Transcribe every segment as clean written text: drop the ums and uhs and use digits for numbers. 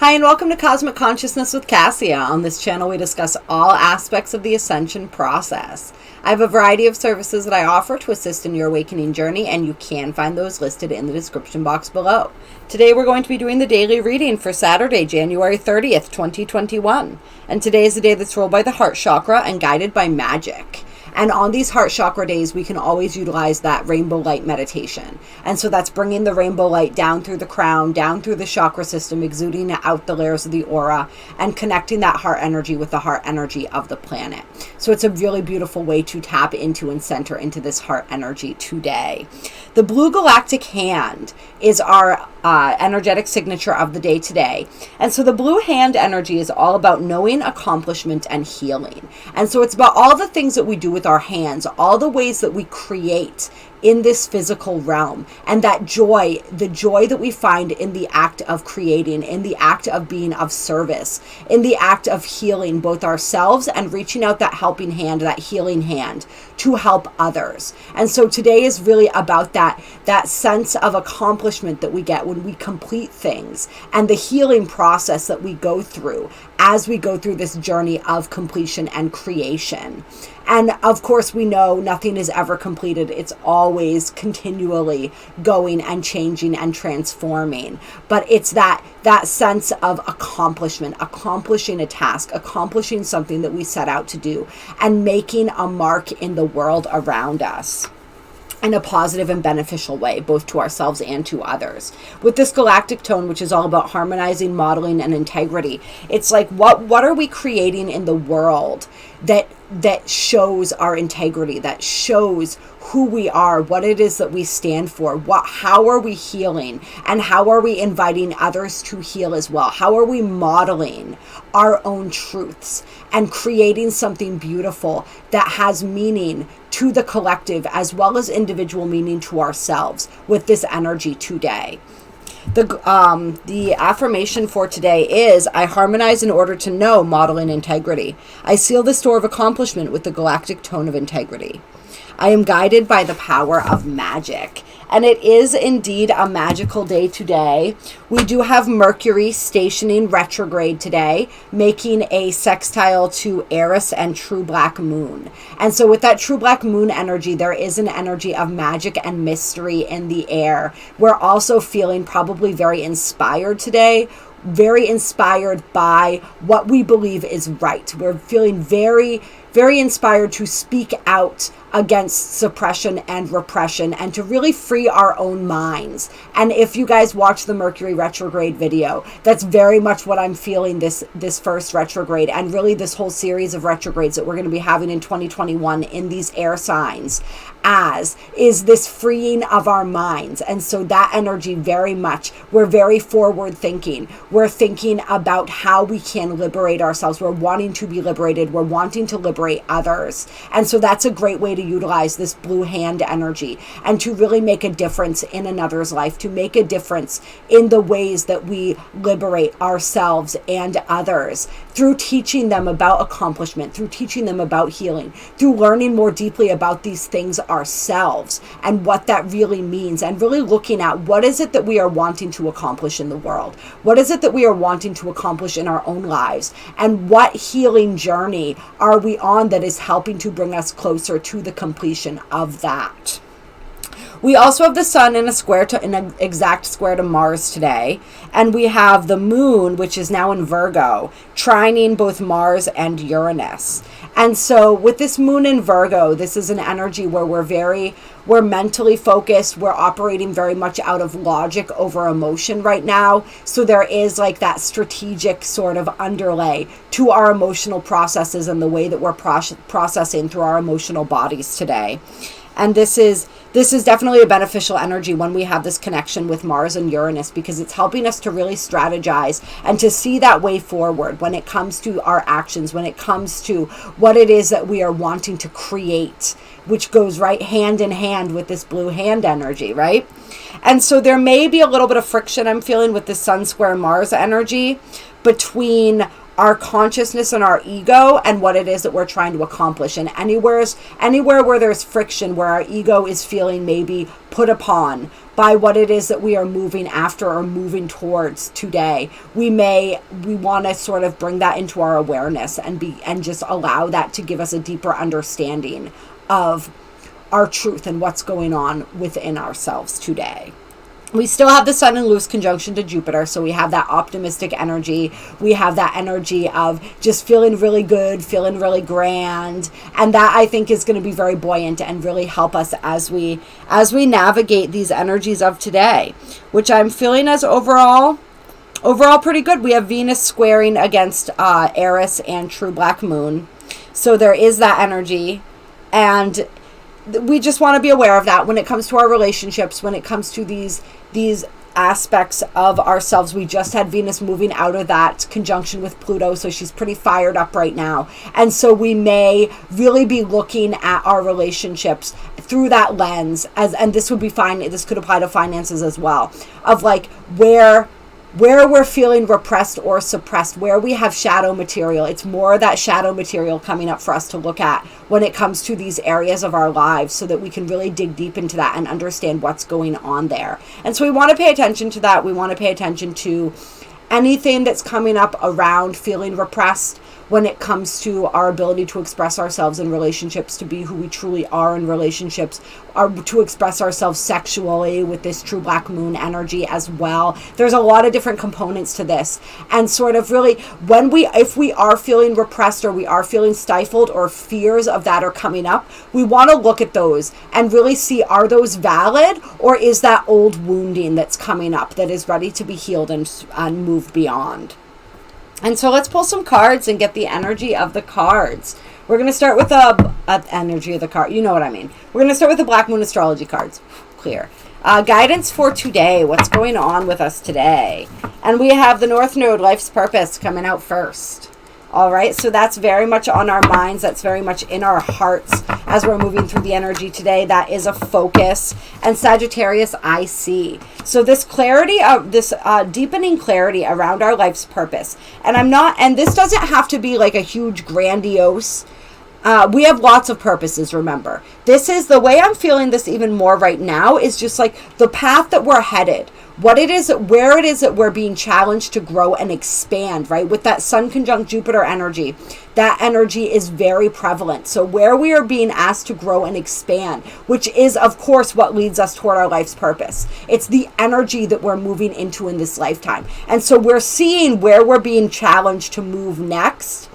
Hi, and welcome to Cosmic Consciousness with Cassia. On this channel, we discuss all aspects of the Ascension process. I have a variety of services that I offer to assist in your awakening journey, and you can find those listed in the description box below. Today, we're going to be doing the daily reading for Saturday, January 30th, 2021. And today is the day that's ruled by the heart chakra and guided by magic. And on these heart chakra days, we can always utilize that rainbow light meditation. And so that's bringing the rainbow light down through the crown, down through the chakra system, exuding out the layers of the aura, and connecting that heart energy with the heart energy of the planet. So it's a really beautiful way to tap into and center into this heart energy today. The blue galactic hand is our energetic signature of the day today. And so the blue hand energy is all about knowing, accomplishment, and healing. And so it's about all the things that we do with our hands, all the ways that we create in this physical realm, and that joy, the joy that we find in the act of creating, in the act of being of service, in the act of healing both ourselves and reaching out that helping hand, that healing hand to help others. And so today is really about that sense of accomplishment that we get when we complete things, and the healing process that we go through as we go through this journey of completion and creation. And of course, we know nothing is ever completed. It's always continually going and changing and transforming. But it's that sense of accomplishment, accomplishing a task, accomplishing something that we set out to do, and making a mark in the world around us in a positive and beneficial way, both to ourselves and to others. With this galactic tone, which is all about harmonizing, modeling, and integrity, it's like, what are we creating in the world that shows our integrity, that shows who we are, what it is that we stand for, how are we healing, and how are we inviting others to heal as well? How are we modeling our own truths and creating something beautiful that has meaning to the collective as well as individual meaning to ourselves with this energy today? The affirmation for today is, I harmonize in order to know, modeling integrity. I seal this door of accomplishment with the galactic tone of integrity. I am guided by the power of magic. And it is indeed a magical day today. We do have Mercury stationing retrograde today, making a sextile to Eris and True Black Moon. And so with that True Black Moon energy, there is an energy of magic and mystery in the air. We're also feeling probably very inspired today, very inspired by what we believe is right. We're feeling very, very inspired to speak out against suppression and repression and to really free our own minds. And if you guys watch the Mercury retrograde video, that's very much what I'm feeling this first retrograde, and really this whole series of retrogrades that we're going to be having in 2021 in these air signs, as is this freeing of our minds. And so that energy, very much, we're very forward thinking. We're thinking about how we can liberate ourselves. We're wanting to be liberated. We're wanting to liberate others. And so that's a great way to utilize this blue hand energy and to really make a difference in another's life, to make a difference in the ways that we liberate ourselves and others through teaching them about accomplishment, through teaching them about healing, through learning more deeply about these things ourselves and what that really means, and really looking at what is it that we are wanting to accomplish in the world, what is it that we are wanting to accomplish in our own lives, and what healing journey are we on that is helping to bring us closer to the completion of that. We also have the sun in an exact square to Mars today. And we have the moon, which is now in Virgo, trining both Mars and Uranus. And so with this moon in Virgo, this is an energy where we're mentally focused. We're operating very much out of logic over emotion right now. So there is like that strategic sort of underlay to our emotional processes and the way that we're processing through our emotional bodies today. And this is definitely a beneficial energy when we have this connection with Mars and Uranus, because it's helping us to really strategize and to see that way forward when it comes to our actions, when it comes to what it is that we are wanting to create, which goes right hand in hand with this blue hand energy, right? And so there may be a little bit of friction I'm feeling with the Sun square Mars energy between our consciousness and our ego and what it is that we're trying to accomplish. And anywhere where there's friction, where our ego is feeling maybe put upon by what it is that we are moving after or moving towards today. We want to sort of bring that into our awareness and just allow that to give us a deeper understanding of our truth and what's going on within ourselves today. We still have the sun in loose conjunction to Jupiter, so we have that optimistic energy. We have that energy of just feeling really good, feeling really grand, and that I think is going to be very buoyant and really help us as we navigate these energies of today, which I'm feeling as overall pretty good. We have Venus squaring against Eris and true black moon, so there is that energy, and we just want to be aware of that when it comes to our relationships, when it comes to these aspects of ourselves. We just had Venus moving out of that conjunction with Pluto, so she's pretty fired up right now. And so we may really be looking at our relationships through that lens, and this would be fine. This could apply to finances as well, of like where we're feeling repressed or suppressed, where we have shadow material. It's more that shadow material coming up for us to look at when it comes to these areas of our lives, so that we can really dig deep into that and understand what's going on there. And so we want to pay attention to that. We want to pay attention to anything that's coming up around feeling repressed when it comes to our ability to express ourselves in relationships, to be who we truly are in relationships, or to express ourselves sexually with this true black moon energy as well. There's a lot of different components to this, and sort of really if we are feeling repressed or we are feeling stifled or fears of that are coming up, we want to look at those and really see, are those valid, or is that old wounding that's coming up that is ready to be healed and moved beyond. And so let's pull some cards and get the energy of the cards. We're going to start with the energy of the card. You know what I mean. We're going to start with the Black Moon Astrology cards. Clear. Guidance for today. What's going on with us today? And we have the North Node, Life's Purpose, coming out first. All right, so that's very much on our minds. That's very much in our hearts as we're moving through the energy today. That is a focus. And Sagittarius, I see. So this clarity, this deepening clarity around our life's purpose. And this doesn't have to be like a huge, grandiose. We have lots of purposes, remember. This is the way I'm feeling this even more right now, is just like the path that we're headed. Where it is that we're being challenged to grow and expand, right? With that Sun conjunct Jupiter energy, that energy is very prevalent. So where we are being asked to grow and expand, which is, of course, what leads us toward our life's purpose. It's the energy that we're moving into in this lifetime. And so we're seeing where we're being challenged to move next,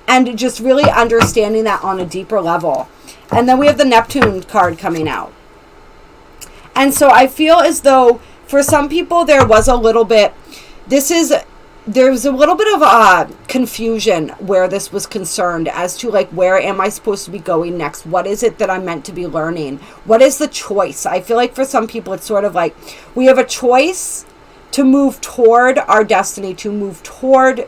and just really understanding that on a deeper level. And then we have the Neptune card coming out. And so I feel as though for some people there was a little bit, there's a little bit of confusion where this was concerned as to like, where am I supposed to be going next? What is it that I'm meant to be learning? What is the choice? I feel like for some people it's sort of like we have a choice to move toward our destiny, to move toward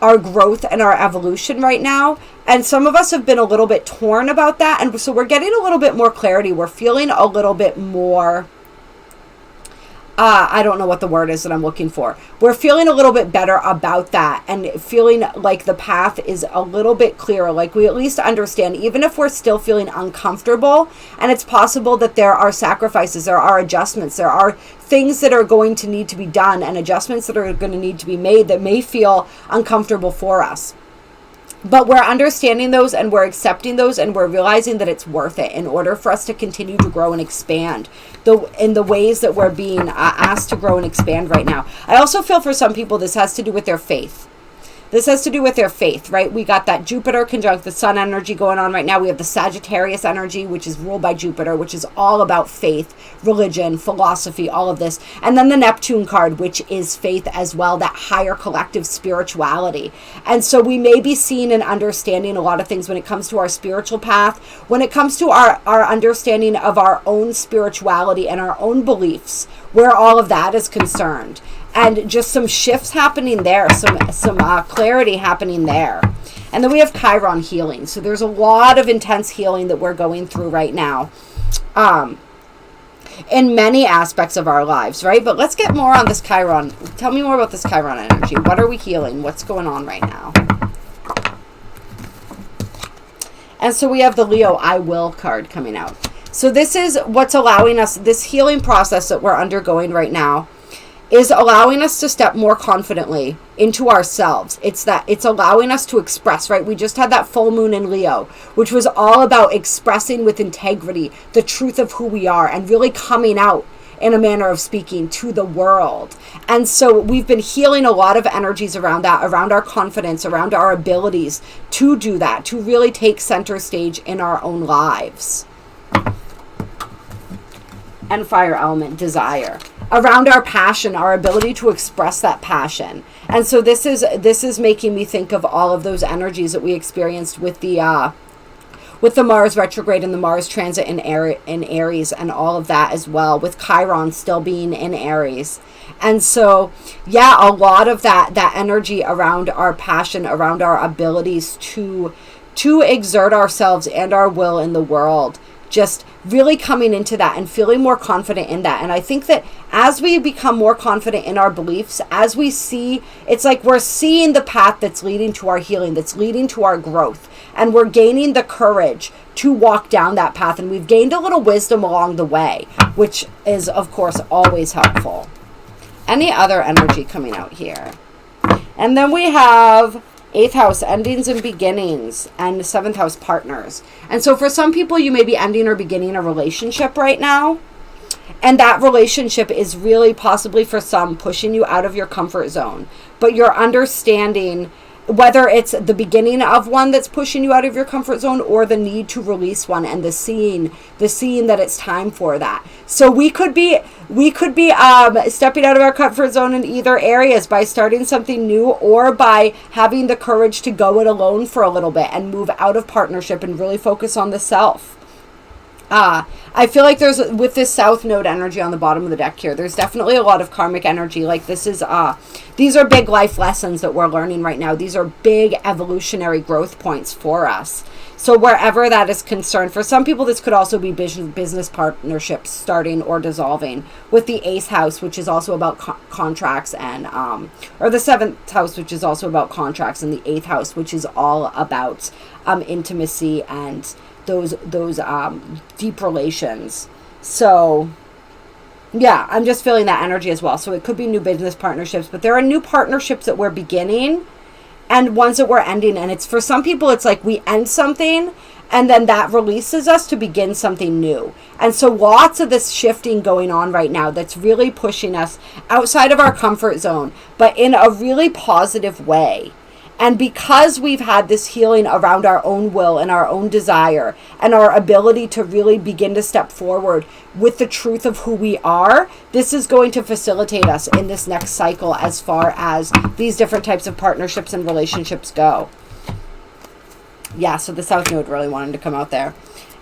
our growth and our evolution right now. And some of us have been a little bit torn about that. And so we're getting a little bit more clarity. We're feeling a little bit more, I don't know what the word is that I'm looking for. We're feeling a little bit better about that, and feeling like the path is a little bit clearer. Like we at least understand, even if we're still feeling uncomfortable, and it's possible that there are sacrifices, there are adjustments, there are things that are going to need to be done, and adjustments that are going to need to be made that may feel uncomfortable for us. But we're understanding those, and we're accepting those, and we're realizing that it's worth it in order for us to continue to grow and expand in the ways that we're being asked to grow and expand right now. I also feel for some people this has to do with their faith. This has to do with their faith, right? We got that Jupiter conjunct the Sun energy going on right now. We have the Sagittarius energy, which is ruled by Jupiter, which is all about faith, religion, philosophy, all of this. And then the Neptune card, which is faith as well, that higher collective spirituality. And so we may be seeing and understanding a lot of things when it comes to our spiritual path, when it comes to our understanding of our own spirituality and our own beliefs, where all of that is concerned. And just some shifts happening there, some clarity happening there. And then we have Chiron Healing. So there's a lot of intense healing that we're going through right now in many aspects of our lives, right? But let's get more on this Chiron. Tell me more about this Chiron energy. What are we healing? What's going on right now? And so we have the Leo I Will card coming out. So this is what's allowing us, this healing process that we're undergoing right now is allowing us to step more confidently into ourselves. It's allowing us to express, right? We just had that full moon in Leo, which was all about expressing with integrity the truth of who we are and really coming out in a manner of speaking to the world. And so we've been healing a lot of energies around that, around our confidence, around our abilities to do that, to really take center stage in our own lives. And fire element, desire, around our passion, our ability to express that passion. And so this is making me think of all of those energies that we experienced with the Mars retrograde and the Mars transit in Aries and all of that as well, with Chiron still being in Aries. And so, yeah, a lot of that energy around our passion, around our abilities to exert ourselves and our will in the world, just really coming into that and feeling more confident in that. And I think that as we become more confident in our beliefs, as we see, it's like we're seeing the path that's leading to our healing, that's leading to our growth. And we're gaining the courage to walk down that path. And we've gained a little wisdom along the way, which is, of course, always helpful. Any other energy coming out here? And then we have 8th house, endings and beginnings, and 7th house, partners. And so for some people, you may be ending or beginning a relationship right now. And that relationship is really possibly for some pushing you out of your comfort zone. But you're understanding whether it's the beginning of one that's pushing you out of your comfort zone or the need to release one and the seeing that it's time for that. So we could be stepping out of our comfort zone in either areas by starting something new or by having the courage to go it alone for a little bit and move out of partnership and really focus on the self. I feel like there's, with this South Node energy on the bottom of the deck here, there's definitely a lot of karmic energy. Like this is, these are big life lessons that we're learning right now. These are big evolutionary growth points for us. So wherever that is concerned, for some people, this could also be business partnerships starting or dissolving, with the 8th house, which is also about contracts, and, or the 7th house, which is also about contracts, and the 8th house, which is all about, intimacy and those deep relations. So yeah, I'm just feeling that energy as well. So it could be new business partnerships, but there are new partnerships that we're beginning and ones that we're ending. And it's, for some people, it's like we end something and then that releases us to begin something new. And so lots of this shifting going on right now that's really pushing us outside of our comfort zone, but in a really positive way. And because we've had this healing around our own will and our own desire and our ability to really begin to step forward with the truth of who we are, this is going to facilitate us in this next cycle as far as these different types of partnerships and relationships go. Yeah, so the South Node really wanted to come out there.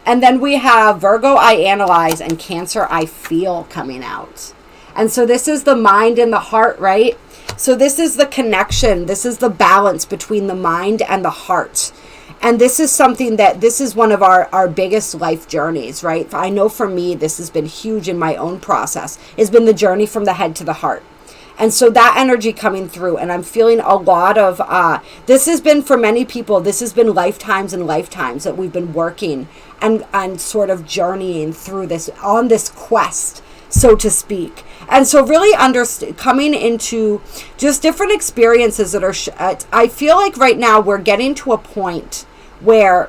And then we have Virgo, I analyze, and Cancer, I feel coming out. And so this is the mind and the heart, right? So this is the connection. This is the balance between the mind and the heart. And this is something that, this is one of our biggest life journeys, right? I know for me, this has been huge in my own process. It's been the journey from the head to the heart. And so that energy coming through, and I'm feeling a lot of, this has been, for many people, this has been lifetimes and lifetimes that we've been working and sort of journeying through this, on this quest, so to speak. And so really coming into just different experiences that are, I feel like right now we're getting to a point where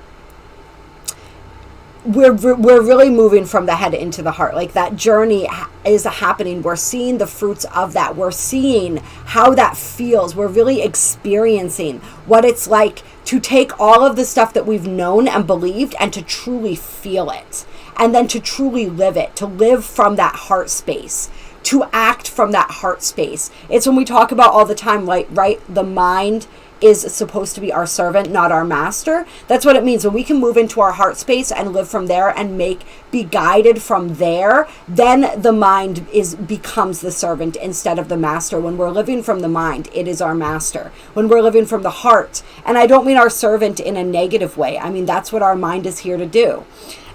we're really moving from the head into the heart. Like that journey is happening. We're seeing the fruits of that. We're seeing how that feels. We're really experiencing what it's like to take all of the stuff that we've known and believed and to truly feel it. And then to truly live it, to live from that heart space, to act from that heart space. It's when we talk about all the time, like, right, the mind is supposed to be our servant, not our master. That's what it means. When we can move into our heart space and live from there and be guided from there, then the mind becomes the servant instead of the master. When we're living from the mind, it is our master. When we're living from the heart, and I don't mean our servant in a negative way. I mean, that's what our mind is here to do.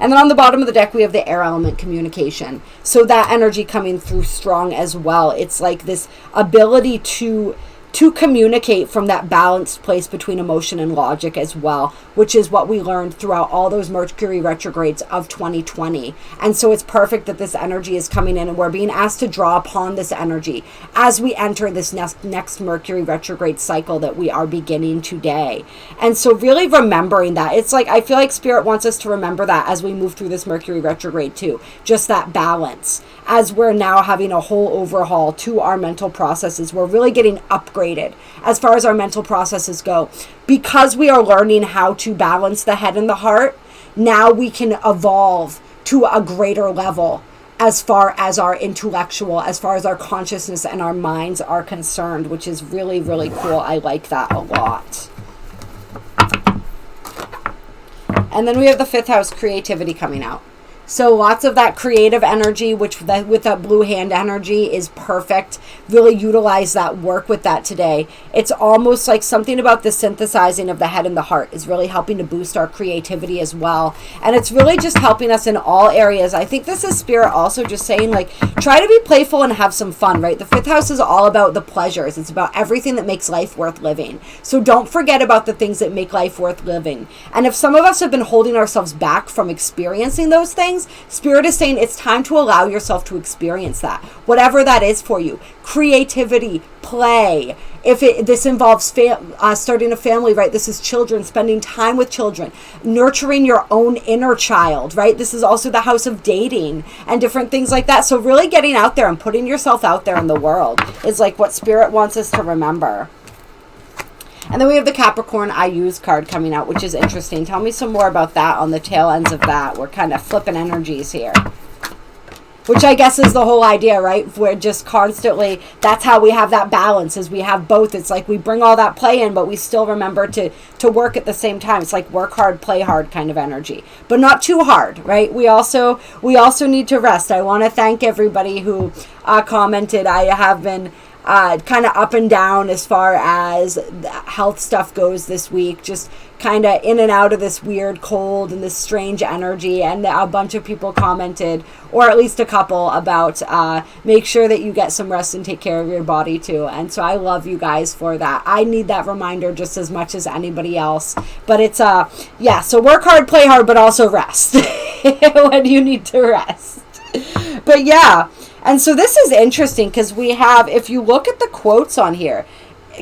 And then on the bottom of the deck, we have the air element, communication. So that energy coming through strong as well. It's like this ability to to communicate from that balanced place between emotion and logic as well, which is what we learned throughout all those Mercury retrogrades of 2020. And so it's perfect that this energy is coming in, and we're being asked to draw upon this energy as we enter this next Mercury retrograde cycle that we are beginning today. And so really remembering that, it's like, I feel like Spirit wants us to remember that as we move through this Mercury retrograde too, just that balance. As we're now having a whole overhaul to our mental processes, we're really getting upgraded as far as our mental processes go. Because we are learning how to balance the head and the heart, now we can evolve to a greater level as far as our intellectual, as far as our consciousness and our minds are concerned, which is really, really cool. I like that a lot. And then we have the 5th house, creativity, coming out. So lots of that creative energy, which with that blue hand energy is perfect. Really utilize that, work with that today. It's almost like something about the synthesizing of the head and the heart is really helping to boost our creativity as well. And it's really just helping us in all areas. I think this is Spirit also just saying, like, try to be playful and have some fun, right? The 5th house is all about the pleasures. It's about everything that makes life worth living. So don't forget about the things that make life worth living. And if some of us have been holding ourselves back from experiencing those things, Spirit is saying it's time to allow yourself to experience that, whatever that is for you. Creativity, play. If this involves starting a family, right? This is children, spending time with children, nurturing your own inner child, right? This is also the house of dating and different things like that. So really getting out there and putting yourself out there in the world is like what Spirit wants us to remember. And then we have the Capricorn I Use card coming out, which is interesting. Tell me some more about that on the tail ends of that. We're kind of flipping energies here. Which I guess is the whole idea, right? We're just constantly, that's how we have that balance, is we have both. It's like we bring all that play in, but we still remember to work at the same time. It's like work hard, play hard kind of energy. But not too hard, right? We also need to rest. I want to thank everybody who commented. I have been kind of up and down as far as health stuff goes this week, just kind of in and out of this weird cold and this strange energy. And a bunch of people commented, or at least a couple, about make sure that you get some rest and take care of your body too. And so I love you guys for that. I need that reminder just as much as anybody else. But it's yeah, so work hard, play hard, but also rest when you need to rest. But yeah. And so this is interesting because we have, if you look at the quotes on here,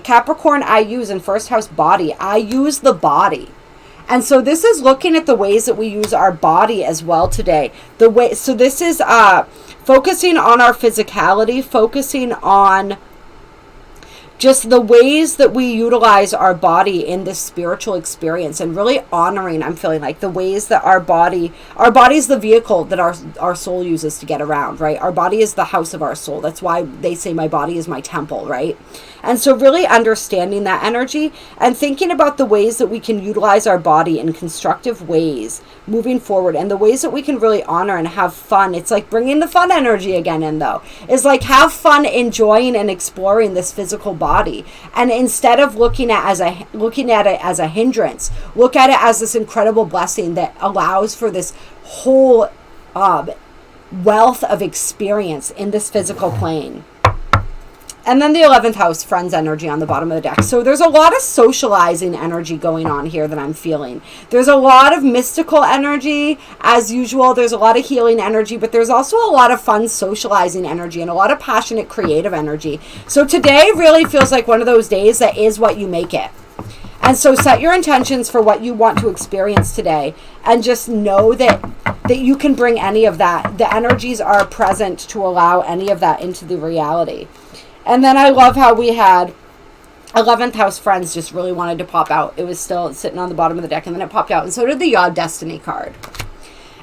Capricorn I use in 1st house, body. I use the body. And so this is looking at the ways that we use our body as well today. So this is focusing on our physicality, focusing on just the ways that we utilize our body in this spiritual experience, and really honoring, I'm feeling like, the ways that our body is the vehicle that our soul uses to get around, right? Our body is the house of our soul. That's why they say my body is my temple, right? And so really understanding that energy and thinking about the ways that we can utilize our body in constructive ways moving forward, and the ways that we can really honor and have fun. It's like bringing the fun energy again in, though. It's like have fun enjoying and exploring this physical body. And instead of looking at it as a hindrance, look at it as this incredible blessing that allows for this whole wealth of experience in this physical plane. And then the 11th house, friends energy on the bottom of the deck. So there's a lot of socializing energy going on here that I'm feeling. There's a lot of mystical energy, as usual. There's a lot of healing energy, but there's also a lot of fun socializing energy and a lot of passionate creative energy. So today really feels like one of those days that is what you make it. And so set your intentions for what you want to experience today, and just know that you can bring any of that. The energies are present to allow any of that into the reality. And then I love how we had 11th house friends just really wanted to pop out. It was still sitting on the bottom of the deck, and then it popped out. And so did the Yod Destiny card.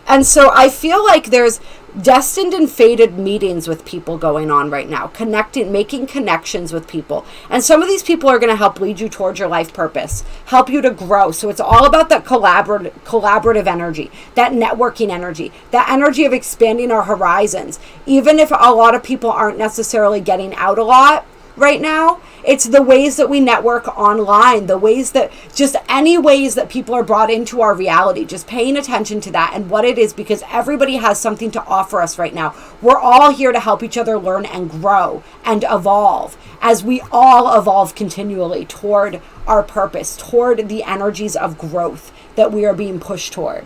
And so I feel like there's destined and fated meetings with people going on right now, making connections with people. And some of these people are going to help lead you towards your life purpose, help you to grow. So it's all about that collaborative energy, that networking energy, that energy of expanding our horizons. Even if a lot of people aren't necessarily getting out a lot right now, It's the ways that we network online, the ways that, just any ways that people are brought into our reality, just paying attention to that and what it is, because everybody has something to offer us right now. We're all here to help each other learn and grow and evolve, as we all evolve continually toward our purpose, toward the energies of growth that we are being pushed toward.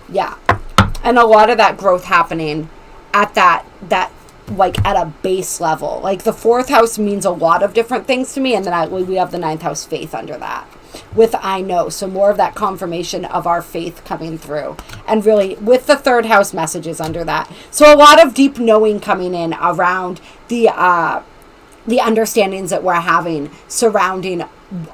Yeah. And a lot of that growth happening at that like at a base level. Like the 4th house means a lot of different things to me, and then we have the 9th house faith under that with I know. So more of that confirmation of our faith coming through, and really with the 3rd house messages under that. So a lot of deep knowing coming in around the understandings that we're having surrounding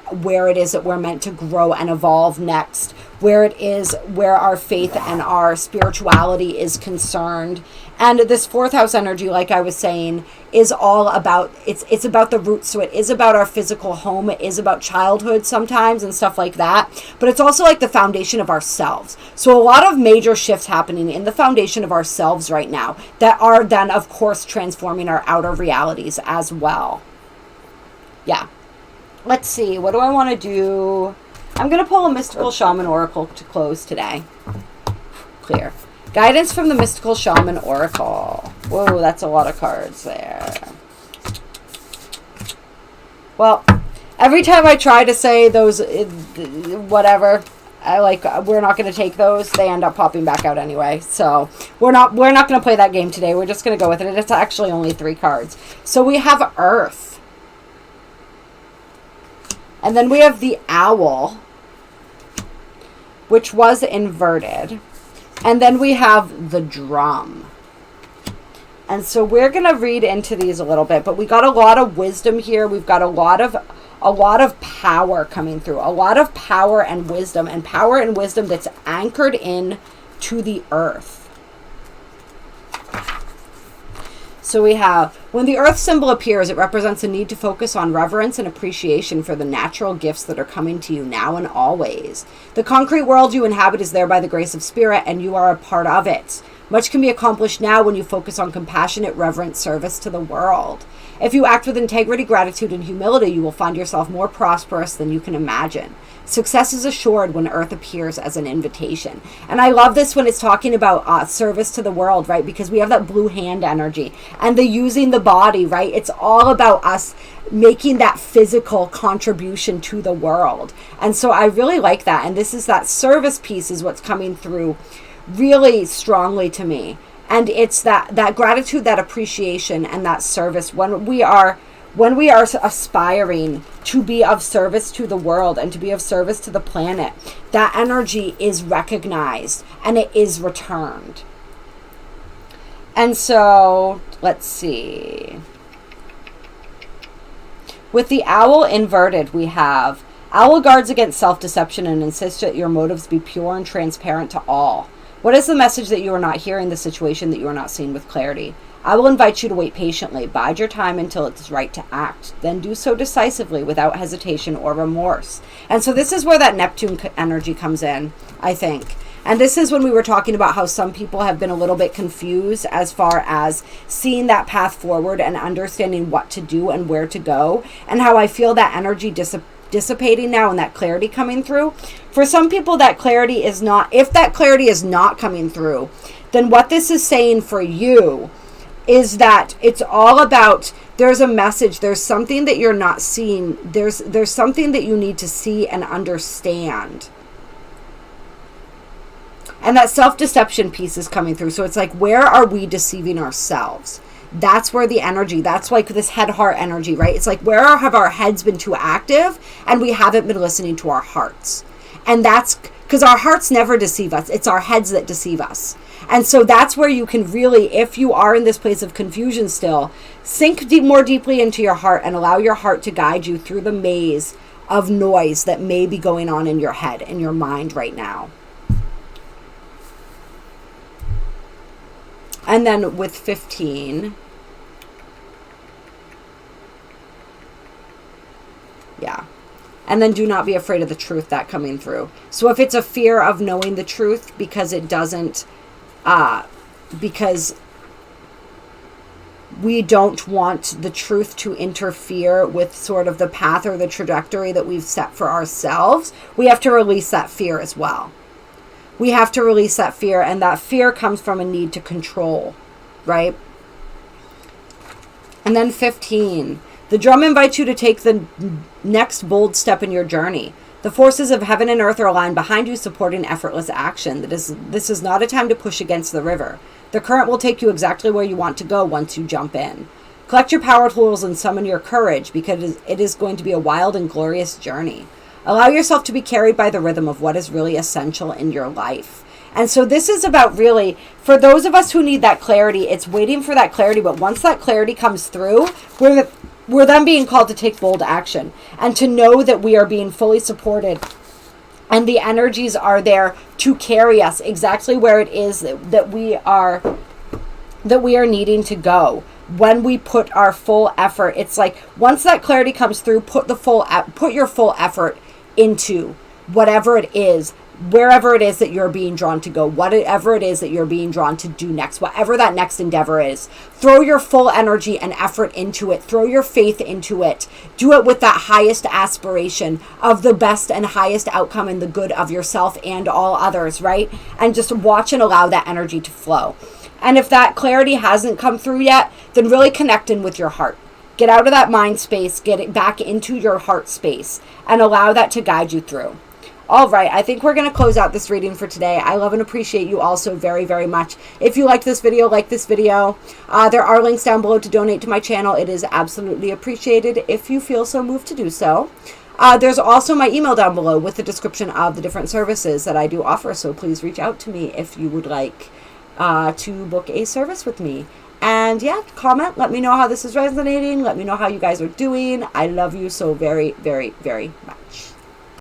where it is that we're meant to grow and evolve next, where it is where our faith and our spirituality is concerned. And this 4th house energy, like I was saying, is all about, it's about the roots. So it is about our physical home. It is about childhood sometimes and stuff like that. But it's also like the foundation of ourselves. So a lot of major shifts happening in the foundation of ourselves right now that are then, of course, transforming our outer realities as well. Yeah. Let's see. What do I want to do? I'm going to pull a Mystical Shaman Oracle to close today. Clear. Guidance from the Mystical Shaman Oracle. Whoa, that's a lot of cards there. Well, every time I try to say those, whatever, we're not going to take those, they end up popping back out anyway. So we're not going to play that game today. We're just going to go with it. It's actually only 3 cards. So we have Earth. And then we have the Owl, which was inverted. And then we have the Drum. And so we're going to read into these a little bit, but we got a lot of wisdom here. We've got a lot of power coming through, a lot of power and wisdom that's anchored in to the earth. So we have, when the earth symbol appears, it represents a need to focus on reverence and appreciation for the natural gifts that are coming to you now and always. The concrete world you inhabit is there by the grace of spirit, and you are a part of it. Much can be accomplished now when you focus on compassionate, reverent service to the world. If you act with integrity, gratitude, and humility, you will find yourself more prosperous than you can imagine. Success is assured when Earth appears as an invitation. And I love this when it's talking about service to the world, right? Because we have that blue hand energy and the using the body, right? It's all about us making that physical contribution to the world. And so I really like that. And this is that service piece is what's coming through really strongly to me. And it's that gratitude, that appreciation, and that service when we are aspiring to be of service to the world and to be of service to the planet. That energy is recognized and it is returned. And so let's see. With the Owl inverted, we have Owl guards against self-deception and insists that your motives be pure and transparent to all. What is the message that you are not hearing, the situation that you are not seeing with clarity? I will invite you to wait patiently. Bide your time until it is right to act. Then do so decisively without hesitation or remorse. And so this is where that Neptune energy comes in, I think. And this is when we were talking about how some people have been a little bit confused as far as seeing that path forward and understanding what to do and where to go. And how I feel that energy dissipating now and that clarity coming through. For some people, that clarity is not, if that clarity is not coming through, then what this is saying for you is that it's all about, there's a message, there's something that you're not seeing, there's something that you need to see and understand. And that self-deception piece is coming through. So it's like, where are we deceiving ourselves? That's where the energy, that's like this head-heart energy, right? It's like, where have our heads been too active and we haven't been listening to our hearts? And that's because our hearts never deceive us. It's our heads that deceive us. And so that's where you can really, if you are in this place of confusion still, sink more deeply into your heart and allow your heart to guide you through the maze of noise that may be going on in your head and your mind right now. And then with 15, yeah. And then do not be afraid of the truth, that coming through. So if it's a fear of knowing the truth because it doesn't, because we don't want the truth to interfere with sort of the path or the trajectory that we've set for ourselves, we have to release that fear as well. We have to release that fear, and that fear comes from a need to control, right? And then 15, the drum invites you to take the next bold step in your journey. The forces of heaven and earth are aligned behind you, supporting effortless action. This is not a time to push against the river. The current will take you exactly where you want to go once you jump in. Collect your power tools and summon your courage, because it is going to be a wild and glorious journey. Allow yourself to be carried by the rhythm of what is really essential in your life. And so this is about, really, for those of us who need that clarity, it's waiting for that clarity. But once that clarity comes through, we're then being called to take bold action and to know that we are being fully supported. And the energies are there to carry us exactly where it is that we are needing to go. When we put our full effort, it's like once that clarity comes through, put your full effort into whatever it is, wherever it is that you're being drawn to go, whatever it is that you're being drawn to do next, whatever that next endeavor is. Throw your full energy and effort into it. Throw your faith into it. Do it with that highest aspiration of the best and highest outcome and the good of yourself and all others, right? And just watch and allow that energy to flow. And if that clarity hasn't come through yet, then really connect in with your heart. Get out of that mind space, get it back into your heart space, and allow that to guide you through. All right, I think we're going to close out this reading for today. I love and appreciate you all so very, very much. If you like this video, like this video. There are links down below to donate to my channel. It is absolutely appreciated if you feel so moved to do so. There's also my email down below with the description of the different services that I do offer. So please reach out to me if you would like to book a service with me. And yeah, comment. Let me know how this is resonating. Let me know how you guys are doing. I love you so very, very, very much.